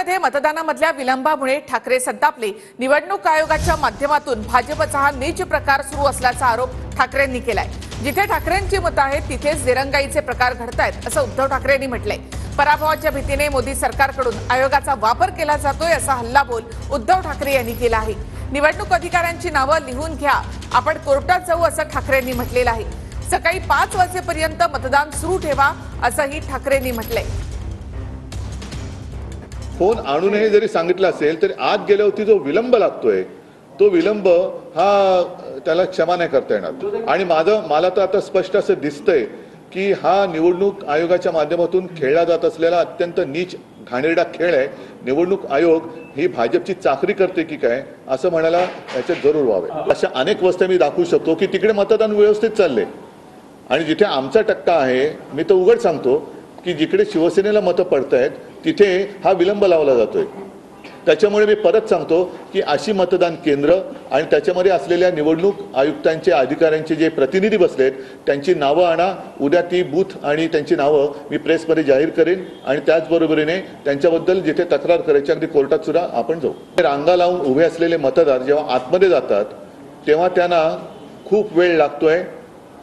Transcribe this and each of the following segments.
ठाण्यामध्ये मतदानामधल्या विलंबामुळे ठाकरे संतापले। निवडणूक आयोगाच्या माध्यमातून भाजपचा हा नीच प्रकार सुरू असल्याचा आरोप ठाकरेंनी केलाय। जिथे ठाकरेंची मतं आहेत तिथेच दिरंगाईचे प्रकार घडतायत असं उद्धव ठाकरेंनी म्हटलंय। पराभवाच्या भीतीने मोदी सरकारकडून आयोगाचा वापर केला जातोय असा हल्लाबोल उद्धव ठाकरे यांनी केला आहे। निवडणूक अधिकाऱ्यांची नावं लिहून घ्या, आपण कोर्टात जाऊ असं ठाकरेंनी म्हटलेलं आहे। सकाळी 5 वाजेपर्यंत मतदान सुरू ठेवा असंही ठाकरेंनी म्हटलंय। फोन आणूनही जरी सांगितलं असेल तरी आत गेल्यावरती जो विलंब लागतोय तो विलंब हा त्याला क्षमा नाही करता येणार। आणि मला तर आता स्पष्ट असं दिसतंय की हा निवडणूक आयोगाच्या माध्यमातून खेळला जात असलेला अत्यंत नीच घाणेरडा खेळ आहे। निवडणूक आयोग ही भाजपची चाकरी करते की काय असं म्हणायला याच्यात जरूर व्हावे। अशा अनेक वस्त्या मी दाखवू शकतो की तिकडे मतदान व्यवस्थित चालले आणि जिथे आमचा टक्का आहे मी तर उघड सांगतो की जिकडे शिवसेनेला मतं पडतायत तिथे हा विलंब लावला जातोय। त्याच्यामुळे मी परत सांगतो की अशी मतदान केंद्र आणि त्याच्यामध्ये असलेल्या निवडणूक आयुक्तांचे अधिकाऱ्यांचे जे प्रतिनिधी बसलेत त्यांची नावं आणा। उद्या ती बूथ आणि त्यांची नावं मी प्रेसमध्ये जाहीर करेन आणि त्याचबरोबरीने त्यांच्याबद्दल जिथे तक्रार करायची अगदी कोर्टात सुद्धा आपण जाऊ। रांगा लावून उभे असलेले मतदार जेव्हा आतमध्ये जातात तेव्हा त्यांना खूप वेळ लागतोय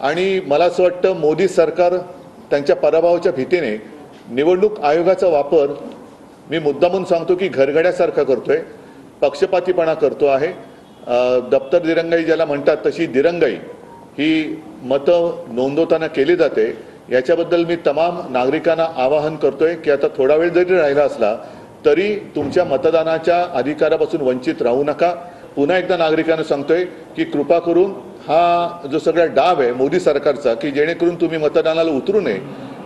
आणि मला असं वाटतं मोदी सरकार त्यांच्या पराभवाच्या भीतीने निवडणूक आयोगाचा वापर मी मुद्दामून सांगतो की घरगड्यासारखा करतोय, पक्षपातीपणा करतो आहे। दप्तर दिरंगाई ज्याला म्हणतात तशी दिरंगाई ही मतं नोंदवताना केली जाते। याच्याबद्दल मी तमाम नागरिकांना आवाहन करतोय की आता थोडा वेळ जरी राहिला असला तरी तुमच्या मतदानाच्या अधिकारापासून वंचित राहू नका। पुन्हा एकदा नागरिकांना सांगतोय की कृपा करून हा जो सगळा डाव आहे मोदी सरकारचा की जेणेकरून तुम्ही मतदानाला उतरू नये,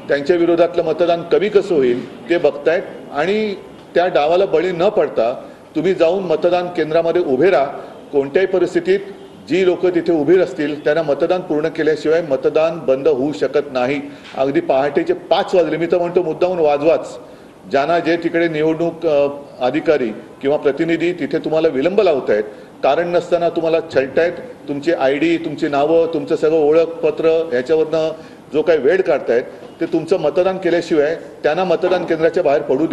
त्यांच्या विरोधातलं मतदान कमी कसं होईल ते बघतायत आणि त्या डावाला बळी न पडता तुम्ही जाऊन मतदान केंद्रामध्ये उभे राहा। कोणत्याही परिस्थितीत जी लोक तिथे उभी असतील त्यांना मतदान पूर्ण केल्याशिवाय मतदान बंद होऊ शकत नाही। अगदी पहाटेचे 5 वाजले, मी तर म्हणतो मुद्दामून वाजवाच। ज्यांना जे तिकडे निवडणूक अधिकारी किंवा प्रतिनिधी तिथे तुम्हाला विलंब लावतायत, कारण नसताना तुम्हाला छळतायत, तुमची ID, तुमची नावं, तुमचं सगळं ओळखपत्र ह्याच्यावरनं जो काही वेळ काढतायत ते तुमचं मतदान केल्याशिवाय त्यांना मतदान केंद्राच्या बाहेर पडू